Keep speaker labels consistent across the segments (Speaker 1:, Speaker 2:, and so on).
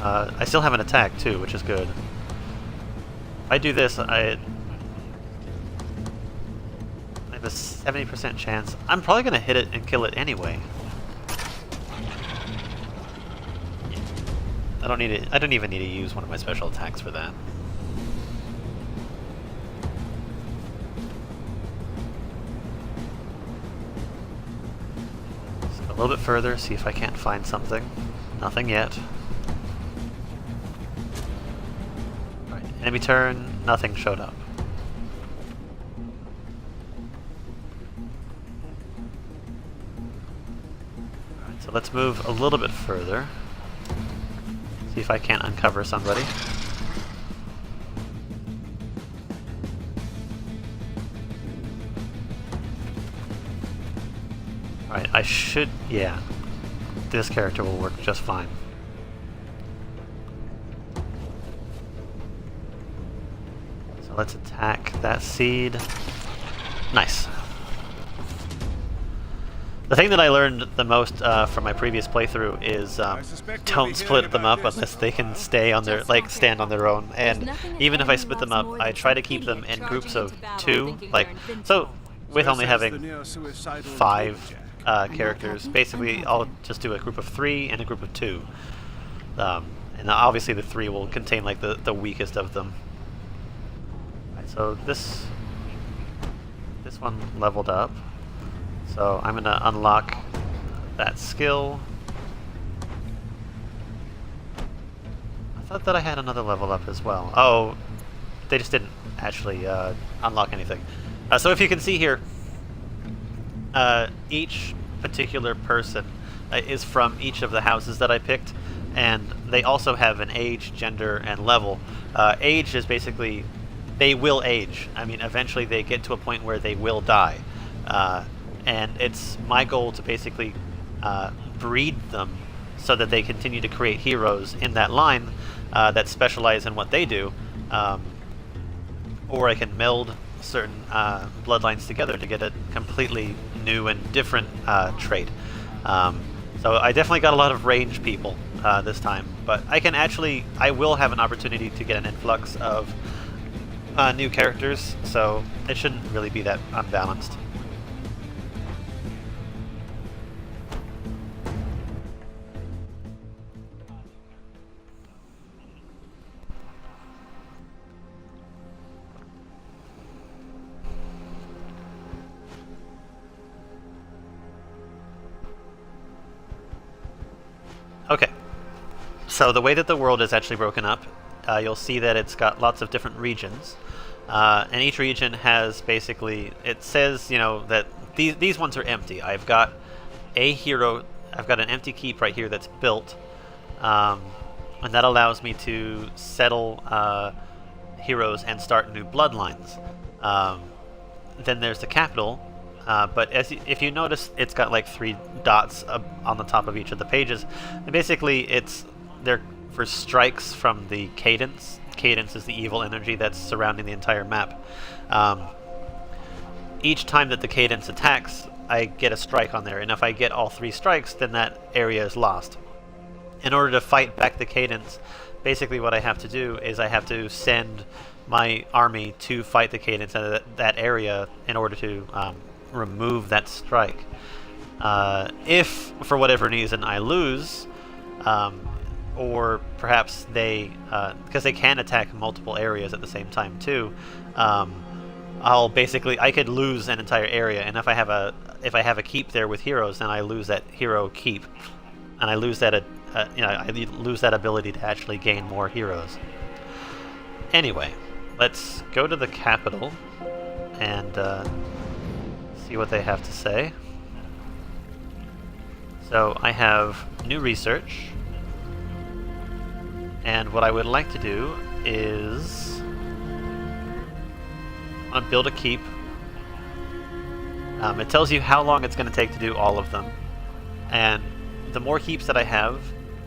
Speaker 1: I still have an attack too, which is good. If I do this, I have a 70% chance. I'm probably going to hit it and kill it anyway. I don't need it. I don't even need to use one of my special attacks for that. Just go a little bit further, see if I can't find something. Nothing yet. Alright, enemy turn, nothing showed up. Alright, so let's move a little bit further. See if I can't uncover somebody. Alright, I should... yeah. This character will work just fine. So let's attack that seed. Nice. The thing that I learned the most from my previous playthrough is don't split them up unless they can stay on their stand on their own. And even if I split them up, I try to keep them in groups of 2. Like so, with only having 5 characters, basically I'll just do a group of 3 and a group of 2. And obviously the 3 will contain like the weakest of them. Right, so this one leveled up. So I'm going to unlock that skill. I thought that I had another level up as well. Oh, they just didn't actually unlock anything. So if you can see here, each particular person is from each of the houses that I picked, and they also have an age, gender, and level. Age is basically, they will age. I mean, eventually they get to a point where they will die. And it's my goal to basically breed them so that they continue to create heroes in that line that specialize in what they do. Or I can meld certain bloodlines together to get a completely new and different trait. So I definitely got a lot of range people this time, but I will have an opportunity to get an influx of new characters, so it shouldn't really be that unbalanced. Okay, so the way that the world is actually broken up, you'll see that it's got lots of different regions, and each region has basically, it says, you know, that these ones are empty. I've got a hero, I've got an empty keep right here that's built, and that allows me to settle heroes and start new bloodlines. Then there's the capital. But if you notice, it's got like 3 dots on the top of each of the pages. And basically, they're for strikes from the cadence. Cadence is the evil energy that's surrounding the entire map. Each time that the cadence attacks, I get a strike on there. And if I get all 3 strikes, then that area is lost. In order to fight back the cadence, basically what I have to do is I have to send my army to fight the cadence in that area in order to remove that strike. If for whatever reason I lose, or perhaps they, because they can attack multiple areas at the same time too, I could lose an entire area, and if I have a keep there with heroes, then I lose that hero keep, and I lose that I lose that ability to actually gain more heroes. Anyway, let's go to the capital and see what they have to say. So I have new research, and what I would like to do is I want to build a keep. It tells you how long it's going to take to do all of them, and the more keeps that I have,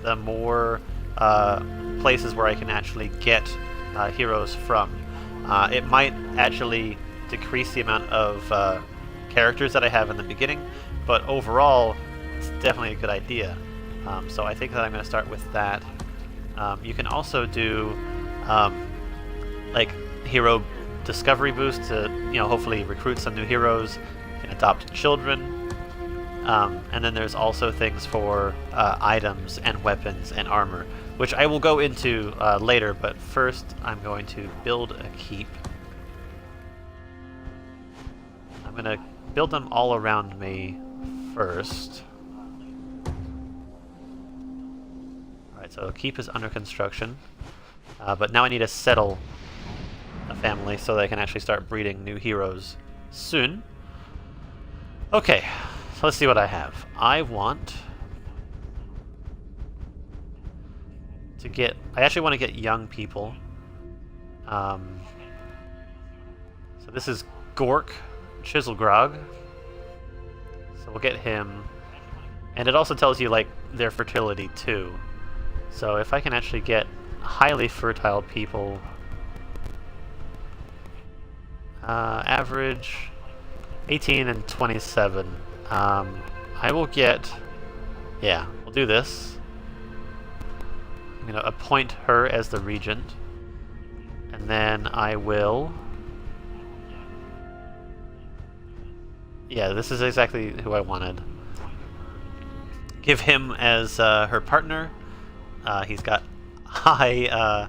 Speaker 1: the more places where I can actually get heroes from. It might actually decrease the amount of characters that I have in the beginning, but overall it's definitely a good idea. So I think that I'm going to start with that. You can also do like hero discovery boost to hopefully recruit some new heroes. You can adopt children, and then there's also things for items and weapons and armor, which I will go into later. But first, I'm going to build a keep. I'm gonna build them all around me first. Alright, so keep is under construction. But now I need to settle a family so that I can actually start breeding new heroes soon. Okay, so let's see what I have. I want to get... I actually want to get young people. So this is Gork Chiselgrog. So we'll get him. And it also tells you, like, their fertility, too. So if I can actually get highly fertile people... average 18 and 27. I will get... Yeah, we'll do this. I'm going to appoint her as the regent. And then I will... Yeah, this is exactly who I wanted. Give him as her partner. He's got high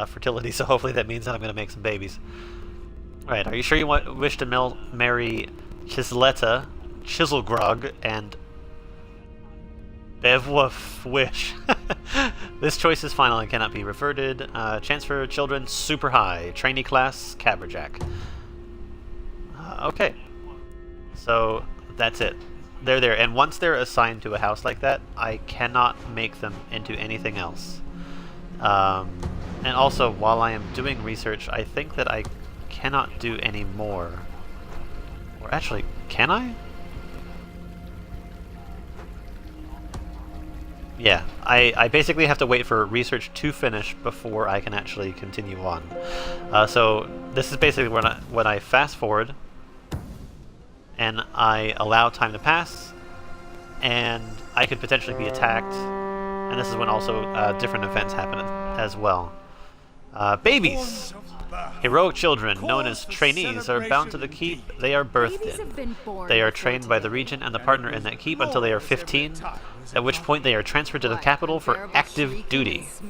Speaker 1: fertility, so hopefully that means that I'm going to make some babies. Alright, are you sure you wish to marry Chisletta, Chiselgrog, and Bevwoof Wish? This choice is final and cannot be reverted. Chance for children, super high. Trainee class, Caberjack. Okay, so that's it. They're there, and once they're assigned to a house like that, I cannot make them into anything else. And also, while I am doing research, I think that I cannot do any more. Or actually, can I? Yeah, I basically have to wait for research to finish before I can actually continue on. So this is basically when I fast forward and I allow time to pass, and I could potentially be attacked, and this is when also different events happen as well. Babies! Heroic children, known as trainees, are bound to the keep they are birthed in. They are trained by the regent and the partner in that keep until they are 15, at which point they are transferred to the capital for active duty. So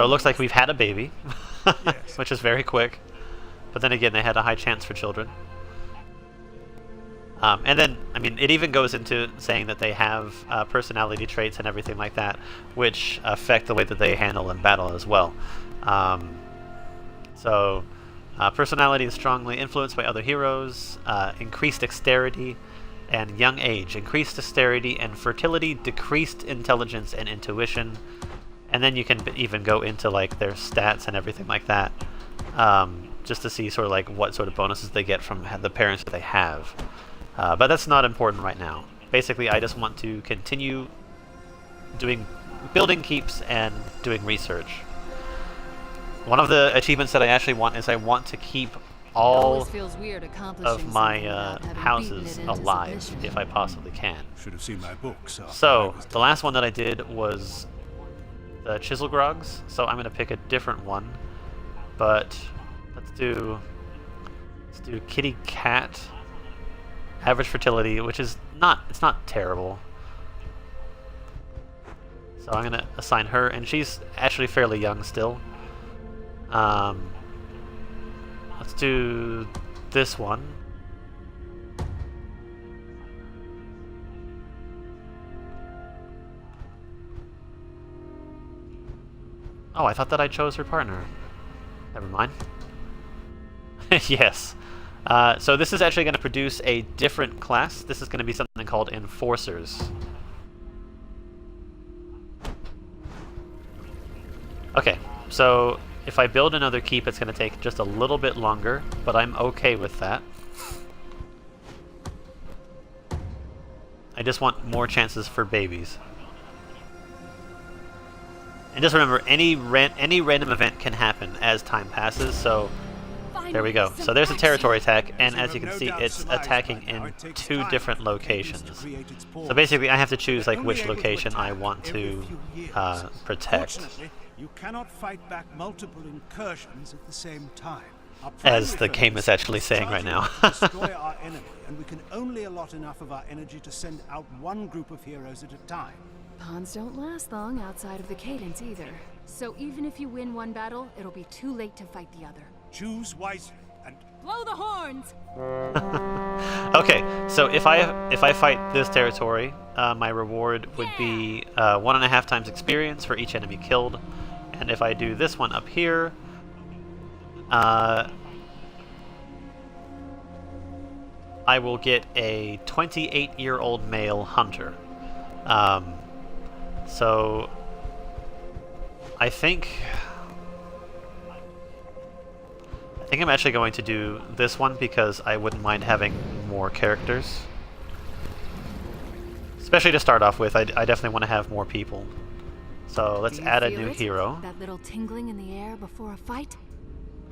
Speaker 1: it looks like we've had a baby, which is very quick. But then again, they had a high chance for children. And then, I mean, it even goes into saying that they have personality traits and everything like that, which affect the way that they handle in battle as well. Personality is strongly influenced by other heroes, increased dexterity and young age, increased dexterity and fertility, decreased intelligence and intuition, and then you can even go into like their stats and everything like that, just to see sort of like what sort of bonuses they get from the parents that they have. But that's not important right now. Basically, I just want to continue building keeps and doing research. One of the achievements that I actually want is I want to keep all of my houses alive, if I possibly can.
Speaker 2: Should have seen my books.
Speaker 1: So, the last one that I did was the Chiselgrogs, so I'm going to pick a different one. But let's do Kitty Cat. Average fertility, which is it's not terrible. So I'm gonna assign her, and she's actually fairly young still. Let's do this one. Oh, I thought that I chose her partner. Never mind. Yes. So this is actually going to produce a different class. This is going to be something called Enforcers. Okay, so if I build another keep, it's going to take just a little bit longer, but I'm okay with that. I just want more chances for babies. And just remember, any random event can happen as time passes, so There we go. So there's a territory attack, and as you can see, it's attacking in 2 different locations. So basically, I have to choose like which location I want to protect.
Speaker 2: You cannot fight back multiple incursions at the same time.
Speaker 1: As the game is actually saying right now.
Speaker 2: Destroy our enemy, and we can only allot enough of our energy to send out one group of heroes at a time.
Speaker 3: Pawns don't last long outside of the cadence either. So even if you win one battle, it'll be too late to fight the other.
Speaker 2: Choose wisely and
Speaker 3: blow the horns!
Speaker 1: Okay, so if I fight this territory, my reward would be 1.5 times experience for each enemy killed, and if I do this one up here, I will get a 28-year-old male hunter. So I think I'm actually going to do this one because I wouldn't mind having more characters. Especially to start off with, I definitely want to have more people. So let's add a new hero.
Speaker 3: That little tingling in the air before a fight?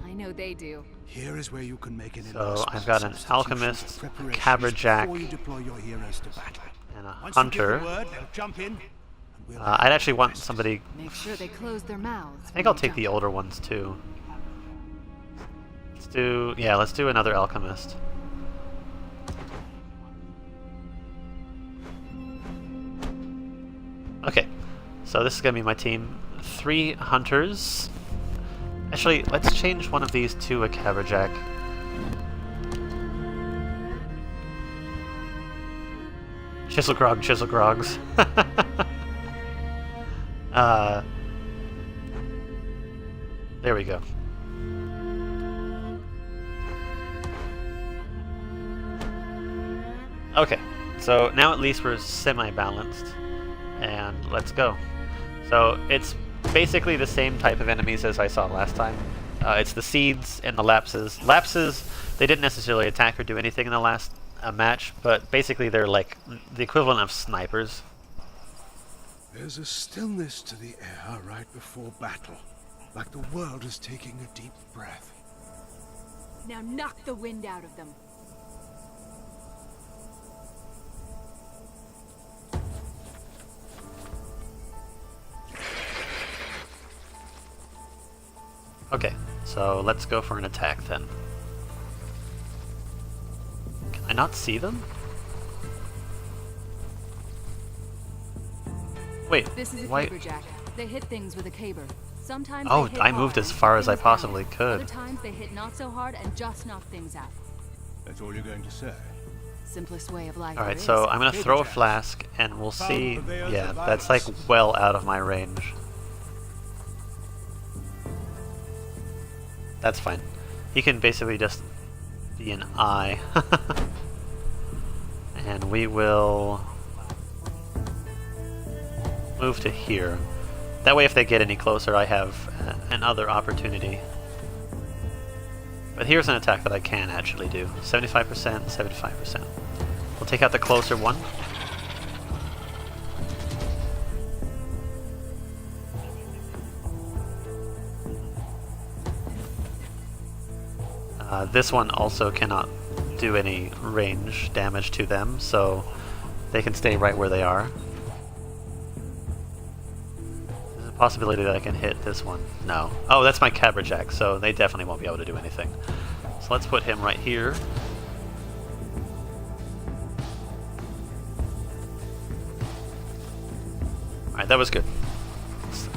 Speaker 3: I know they do.
Speaker 2: here is where you can make an
Speaker 1: So I've got an alchemist, a caberjack, and a hunter. I'd actually want somebody.
Speaker 3: Make sure they close their mouths.
Speaker 1: I think I'll take the older ones too. Let's do another alchemist. Okay, so this is gonna be my team. 3 hunters. Actually, let's change one of these to a caberjack. Chiselgrog, Chiselgrogs. There we go. Okay, so now at least we're semi-balanced, and let's go. So it's basically the same type of enemies as I saw last time. It's the seeds and the lapses. Lapses, they didn't necessarily attack or do anything in the last match, but basically they're like the equivalent of snipers.
Speaker 2: There's a stillness to the air right before battle, like the world is taking a deep breath.
Speaker 3: Now knock the wind out of them.
Speaker 1: Okay, so let's go for an attack then. Can I not see them? Wait,
Speaker 3: This is a
Speaker 1: why?
Speaker 3: caberjack. They hit things with a caber. Sometimes
Speaker 1: Oh,
Speaker 3: they hit
Speaker 1: I moved
Speaker 3: hard,
Speaker 1: as far as I
Speaker 3: things
Speaker 1: possibly
Speaker 3: bounce.
Speaker 1: could.
Speaker 3: Other times they hit not so hard and just knock things out.
Speaker 2: That's all you're going to say?
Speaker 3: Simplest way of life.
Speaker 1: Alright,
Speaker 3: there
Speaker 1: so
Speaker 3: is.
Speaker 1: I'm gonna throw a flask and we'll see. Yeah, that's like well out of my range. That's fine. He can basically just be an eye. And we will move to here. That way if they get any closer I have another opportunity. But here's an attack that I can actually do. 75%, 75%. We'll take out the closer one. This one also cannot do any range damage to them, so they can stay right where they are. There's a possibility that I can hit this one. No. Oh, that's my caberjack, so they definitely won't be able to do anything. So let's put him right here. Alright, that was good. It's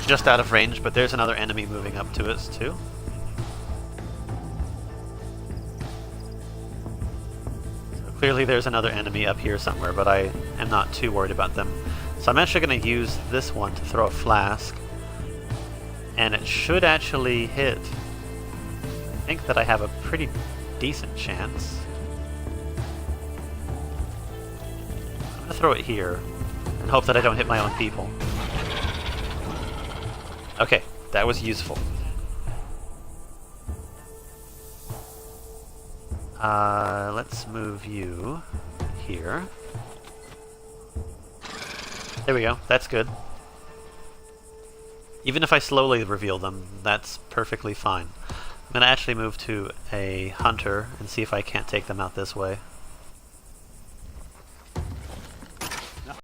Speaker 1: just out of range, but there's another enemy moving up to us too. Clearly there's another enemy up here somewhere, but I am not too worried about them. So I'm actually going to use this one to throw a flask. And it should actually hit. I think that I have a pretty decent chance. I'm going to throw it here and hope that I don't hit my own people. Okay, that was useful. Let's move you here. There we go, that's good. Even if I slowly reveal them, that's perfectly fine. I'm I'm going to actually move to a hunter and see if I can't take them out this way.